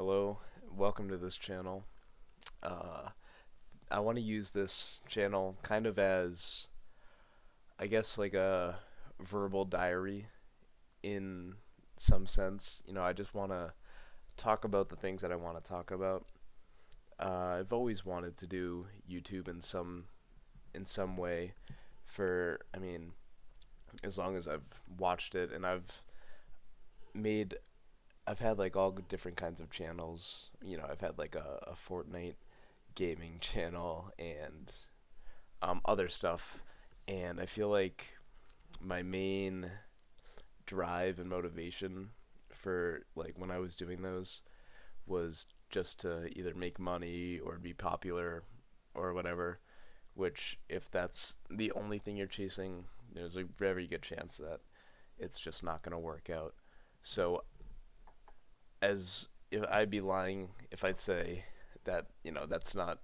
Hello, welcome to this channel. Uh, I want to use this channel kind of as, I guess, like a verbal diary in some sense. I just want to talk about the things that I want to talk about. I've always wanted to do YouTube in some way for, as long as I've watched it, and made I've had like all different kinds of channels. I've had like a Fortnite gaming channel and other stuff. And I feel like my main drive and motivation for like when I was doing those was just to either make money or be popular or whatever. Which, if that's the only thing you're chasing, there's a very good chance that it's just not going to work out. So, as if I'd be lying if I'd say that that's not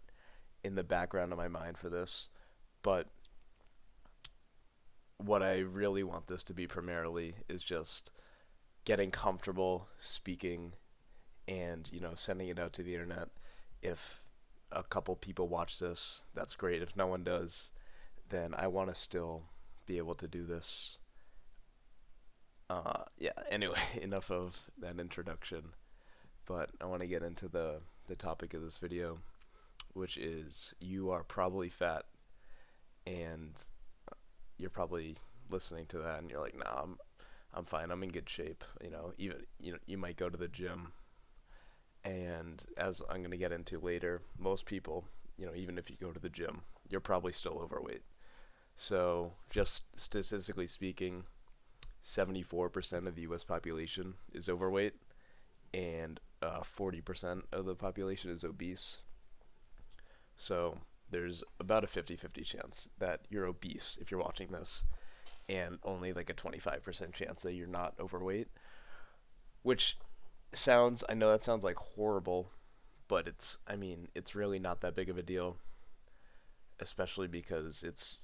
in the background of my mind for this, but what I really want this to be primarily is just getting comfortable speaking and sending it out to the internet. If a couple people watch this, that's great. If no one does, then I want to still be able to do this. Yeah. Anyway, enough of that introduction. But I want to get into the topic of this video, which is you are probably fat, and you're probably listening to that and you're like, nah, I'm fine. I'm in good shape. Even you might go to the gym, and as I'm gonna get into later, most people, even if you go to the gym, you're probably still overweight. So just statistically speaking, 74% of the U.S. population is overweight, and 40% of the population is obese. So there's about a 50-50 chance that you're obese if you're watching this, and only like a 25% chance that you're not overweight. Which I know that sounds like horrible, but it's really not that big of a deal, especially because it's,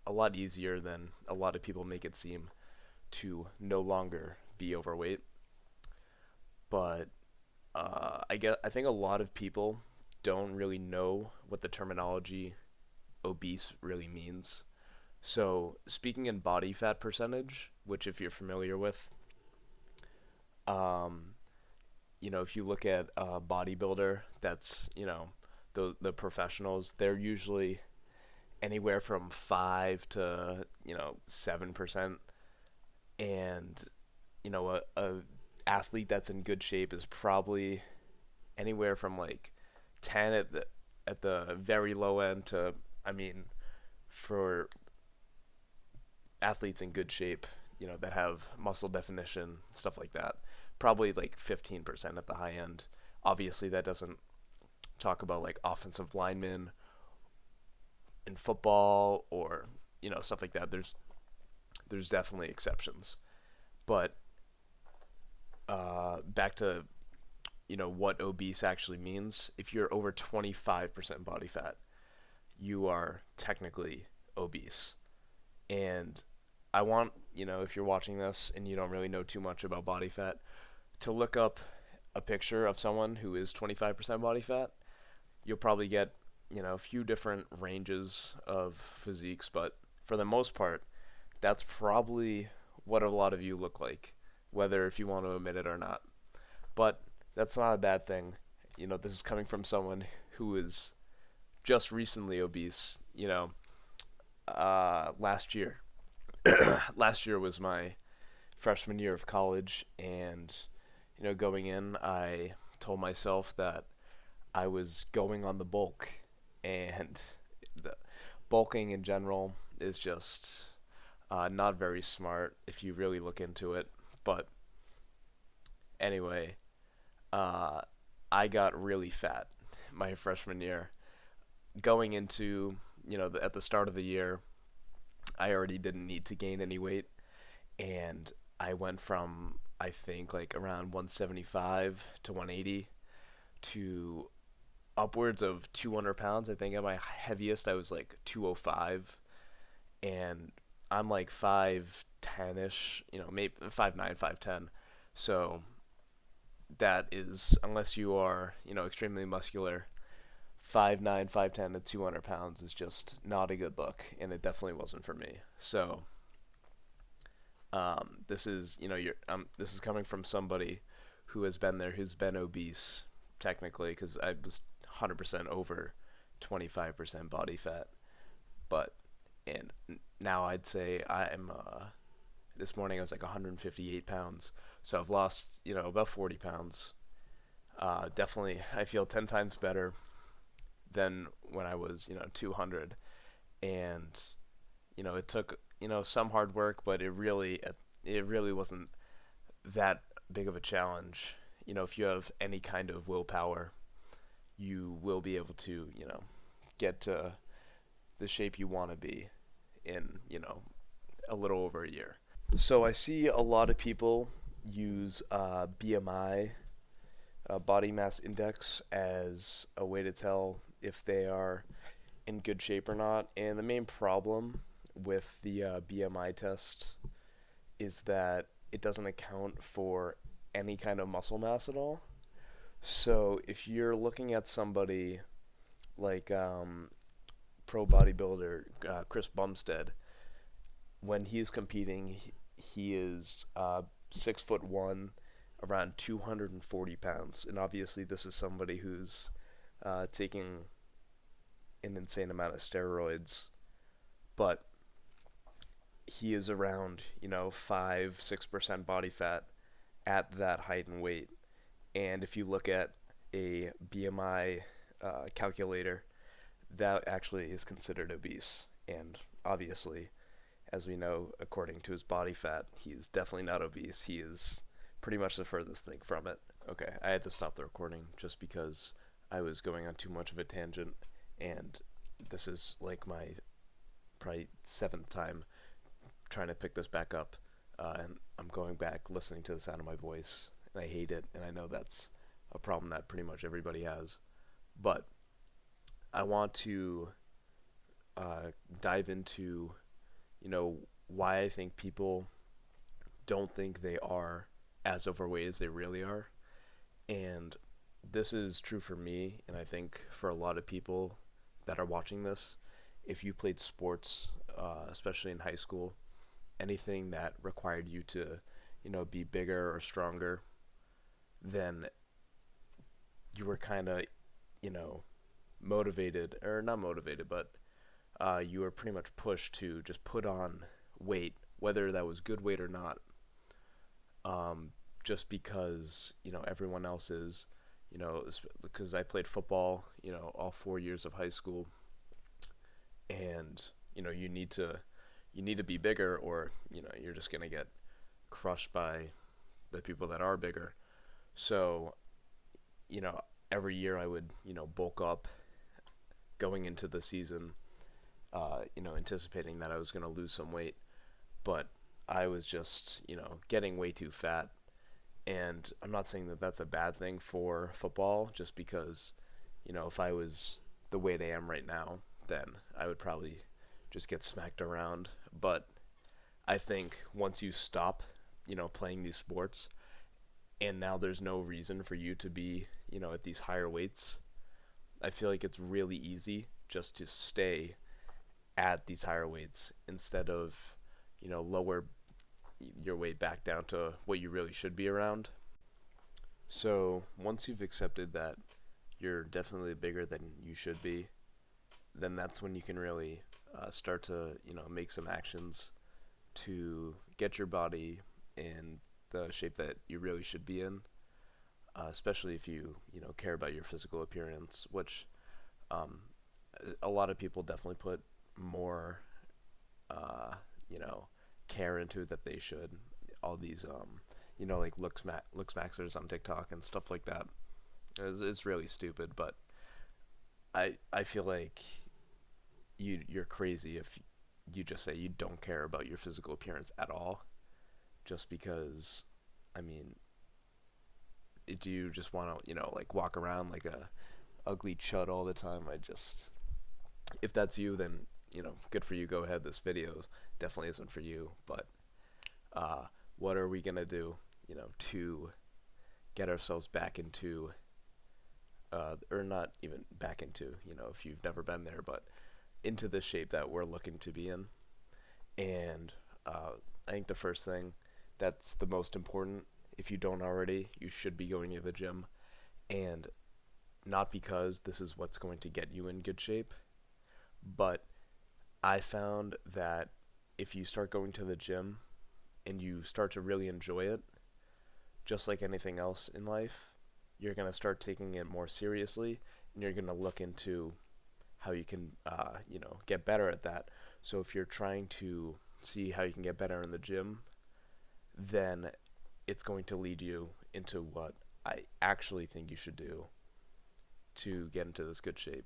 a lot easier than a lot of people make it seem to no longer be overweight. But I think a lot of people don't really know what the terminology obese really means. So, speaking in body fat percentage, which if you're familiar with, um, if you look at a bodybuilder, that's, the professionals, they're usually anywhere from 5 to, 7%. And, a athlete that's in good shape is probably anywhere from like 10 at the very low end to, I mean, for athletes in good shape, that have muscle definition, stuff like that, probably like 15% at the high end. Obviously, that doesn't talk about like offensive linemen in football or stuff like that. There's definitely exceptions, but back to what obese actually means. If you're over 25% body fat, you are technically obese. And I want, if you're watching this and you don't really know too much about body fat, to look up a picture of someone who is 25% body fat. You'll probably get, a few different ranges of physiques, but for the most part, that's probably what a lot of you look like, whether if you want to admit it or not. But that's not a bad thing. This is coming from someone who is just recently obese. Last year, last year was my freshman year of college, and going in, I told myself that I was going on the bulk, and the bulking in general is just not very smart if you really look into it. But anyway, uh, I got really fat my freshman year. Going into, at the start of the year, I already didn't need to gain any weight, and I went from, I think, like around 175 to 180 to upwards of 200 pounds. I think at my heaviest, I was like 205, and I'm like 5'10 ish, maybe 5'9", 5'10. So that is, unless you are, extremely muscular, 5'9", 5'10", and 200 pounds is just not a good look, and it definitely wasn't for me. So, this is, this is coming from somebody who has been there, who's been obese, technically, because I was 100% over 25% body fat. But, and now I'd say this morning I was like 158 pounds. So I've lost, about 40 pounds. Definitely, I feel 10 times better than when I was, 200. And, it took, some hard work, but it really wasn't that big of a challenge. If you have any kind of willpower, you will be able to, get to the shape you want to be in, a little over a year. So I see a lot of people use BMI, body mass index, as a way to tell if they are in good shape or not. And the main problem with the BMI test is that it doesn't account for any kind of muscle mass at all. So if you're looking at somebody like pro bodybuilder Chris Bumstead, when he's competing, he is 6'1", around 240 pounds, and obviously this is somebody who's taking an insane amount of steroids, but he is around 5-6% body fat at that height and weight. And if you look at a BMI calculator, that actually is considered obese. And obviously, as we know, according to his body fat, he's definitely not obese. He is pretty much the furthest thing from it. Okay, I had to stop the recording just because I was going on too much of a tangent, and this is like my probably 7th time trying to pick this back up, and I'm going back listening to the sound of my voice, and I hate it, and I know that's a problem that pretty much everybody has. But I want to dive into, why I think people don't think they are as overweight as they really are. And this is true for me, and I think for a lot of people that are watching this. If you played sports, especially in high school, anything that required you to, be bigger or stronger, then you were kind of, motivated, or not motivated, but you were pretty much pushed to just put on weight, whether that was good weight or not, just because, everyone else is, because I played football, all 4 years of high school, and, you need to be bigger, or, you're just going to get crushed by the people that are bigger. So, every year I would, bulk up going into the season, anticipating that I was going to lose some weight, but I was just, getting way too fat. And I'm not saying that that's a bad thing for football, just because, if I was the weight I am right now, then I would probably just get smacked around. But I think once you stop, playing these sports, and now there's no reason for you to be, at these higher weights, I feel like it's really easy just to stay at these higher weights instead of, lower your weight back down to what you really should be around. So once you've accepted that you're definitely bigger than you should be, then that's when you can really start to, make some actions to get your body in the shape that you really should be in, especially if you, care about your physical appearance, which a lot of people definitely put more, you know, care into it that they should. All these, like looks maxers on TikTok and stuff like that. It's really stupid, but I feel like you're crazy if you just say you don't care about your physical appearance at all, just because, I mean, do you just want to, like walk around like a ugly chud all the time? If that's you, then, good for you, go ahead. This video definitely isn't for you, but what are we going to do, to get ourselves back into, or not even back into, if you've never been there, but into the shape that we're looking to be in. And I think the first thing that's the most important, if you don't already, you should be going to the gym. And not because this is what's going to get you in good shape, but I found that if you start going to the gym and you start to really enjoy it, just like anything else in life, you're going to start taking it more seriously, and you're going to look into how you can, get better at that. So if you're trying to see how you can get better in the gym, then it's going to lead you into what I actually think you should do to get into this good shape,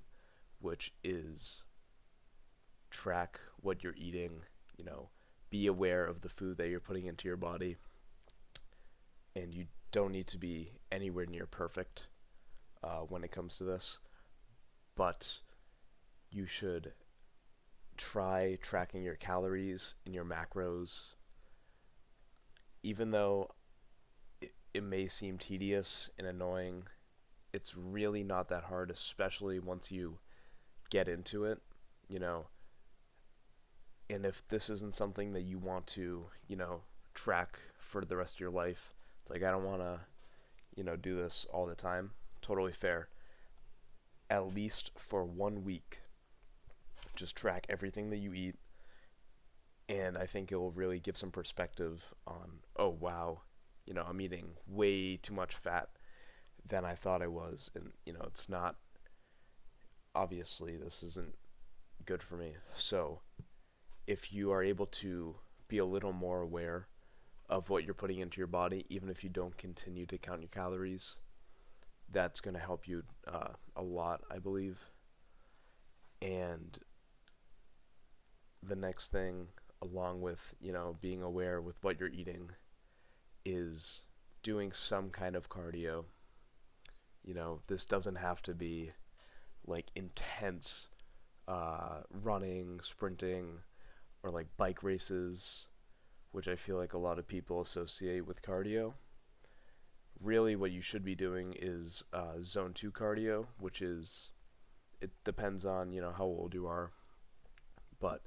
which is track what you're eating, be aware of the food that you're putting into your body, and you don't need to be anywhere near perfect when it comes to this, but you should try tracking your calories and your macros, even though it may seem tedious and annoying. It's really not that hard, especially once you get into it, you know. And if this isn't something that you want to, track for the rest of your life, it's like, I don't want to, do this all the time. Totally fair. At least for 1 week, just track everything that you eat. And I think it will really give some perspective on, oh, wow, I'm eating way too much fat than I thought I was. And, it's not, obviously, this isn't good for me. So if you are able to be a little more aware of what you're putting into your body, even if you don't continue to count your calories, that's going to help you a lot, I believe. And the next thing, along with, being aware with what you're eating, is doing some kind of cardio. This doesn't have to be like intense running, sprinting, or like bike races, which I feel like a lot of people associate with cardio. Really, what you should be doing is zone 2 cardio, which is, it depends on, how old you are. But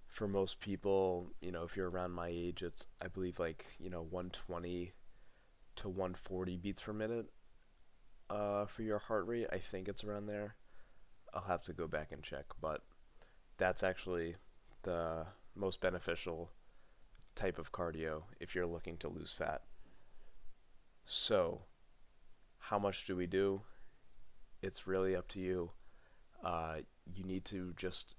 for most people, if you're around my age, it's, I believe, like, 120 to 140 beats per minute for your heart rate. I think it's around there. I'll have to go back and check, but that's actually the most beneficial type of cardio if you're looking to lose fat. So, how much do we do? It's really up to you. You need to just,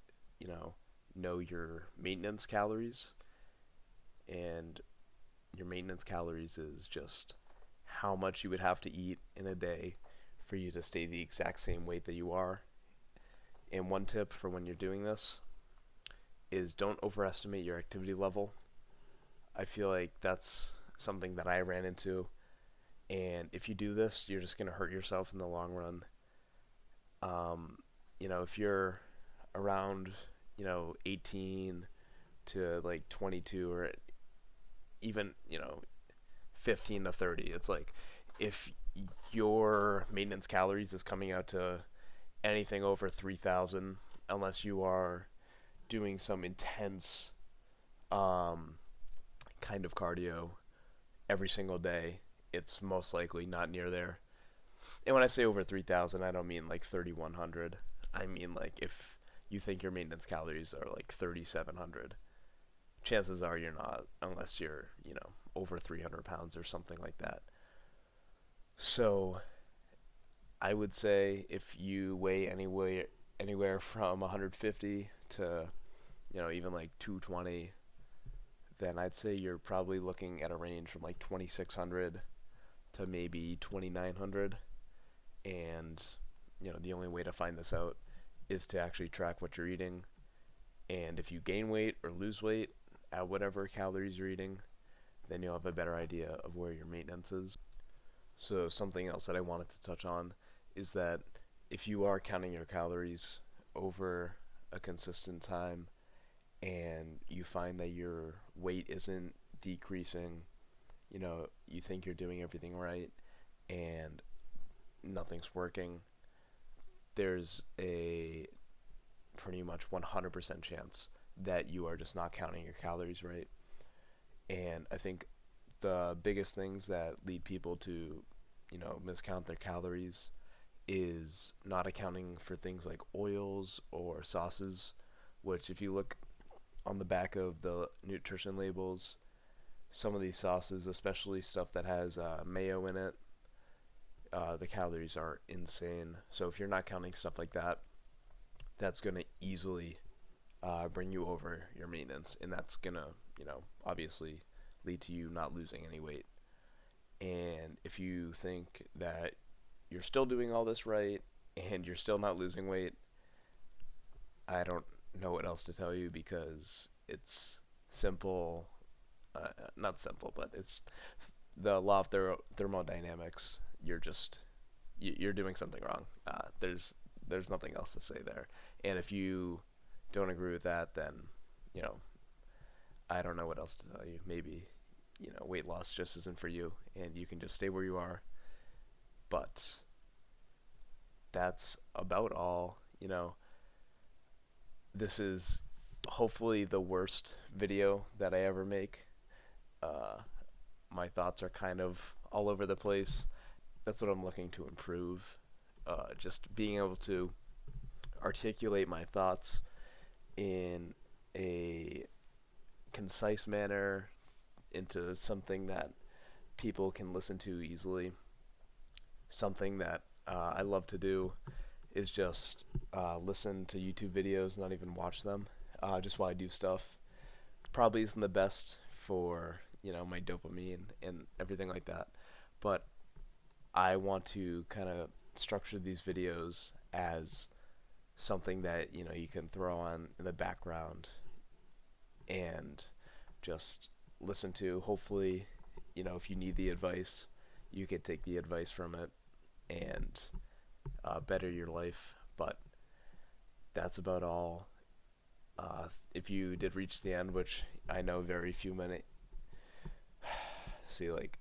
know your maintenance calories. And your maintenance calories is just how much you would have to eat in a day for you to stay the exact same weight that you are. And one tip for when you're doing this is don't overestimate your activity level. I feel like that's something that I ran into. And if you do this, you're just going to hurt yourself in the long run. If you're around, 18 to like 22, or even, 15 to 30, it's like, if your maintenance calories is coming out to anything over 3,000, unless you are doing some intense kind of cardio every single day, it's most likely not near there. And when I say over 3,000, I don't mean like 3,100. I mean, like, if you think your maintenance calories are like 3,700, chances are you're not, unless you're, over 300 pounds or something like that. So I would say if you weigh anywhere from 150 to, even like 220, then I'd say you're probably looking at a range from like 2,600 to maybe 2,900. And, the only way to find this out is to actually track what you're eating. And if you gain weight or lose weight at whatever calories you're eating, then you'll have a better idea of where your maintenance is. So something else that I wanted to touch on is that if you are counting your calories over a consistent time and you find that your weight isn't decreasing, you think you're doing everything right, and nothing's working, there's a pretty much 100% chance that you are just not counting your calories right. And I think the biggest things that lead people to, miscount their calories is not accounting for things like oils or sauces, which if you look on the back of the nutrition labels, some of these sauces, especially stuff that has mayo in it, the calories are insane. So if you're not counting stuff like that, that's going to easily bring you over your maintenance, and that's going to, obviously lead to you not losing any weight. And if you think that you're still doing all this right and you're still not losing weight, I don't know what else to tell you, because it's simple, not simple, but it's the law of thermodynamics. You're doing something wrong. There's nothing else to say there. And if you don't agree with that, then you know I don't know what else to tell you. Maybe weight loss just isn't for you, and you can just stay where you are. But that's about all. This is hopefully the worst video that I ever make. Uh, my thoughts are kind of all over the place. That's what I'm looking to improve. Just being able to articulate my thoughts in a concise manner into something that people can listen to easily. Something that I love to do is just listen to YouTube videos, not even watch them, just while I do stuff. Probably isn't the best for my dopamine and everything like that, but I want to kind of structure these videos as something that you can throw on in the background and just listen to. Hopefully, if you need the advice, you could take the advice from it and better your life. But that's about all. If you did reach the end, which I know very few minutes, see, like,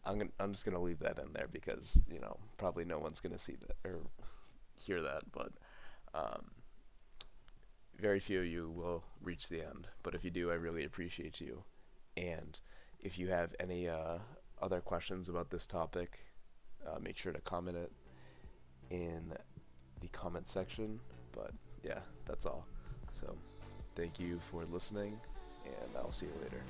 I'm just gonna leave that in there, because probably no one's gonna see that or hear that. But very few of you will reach the end. But if you do, I really appreciate you. And if you have any other questions about this topic, make sure to comment it in the comment section. But yeah, that's all. So thank you for listening, and I'll see you later.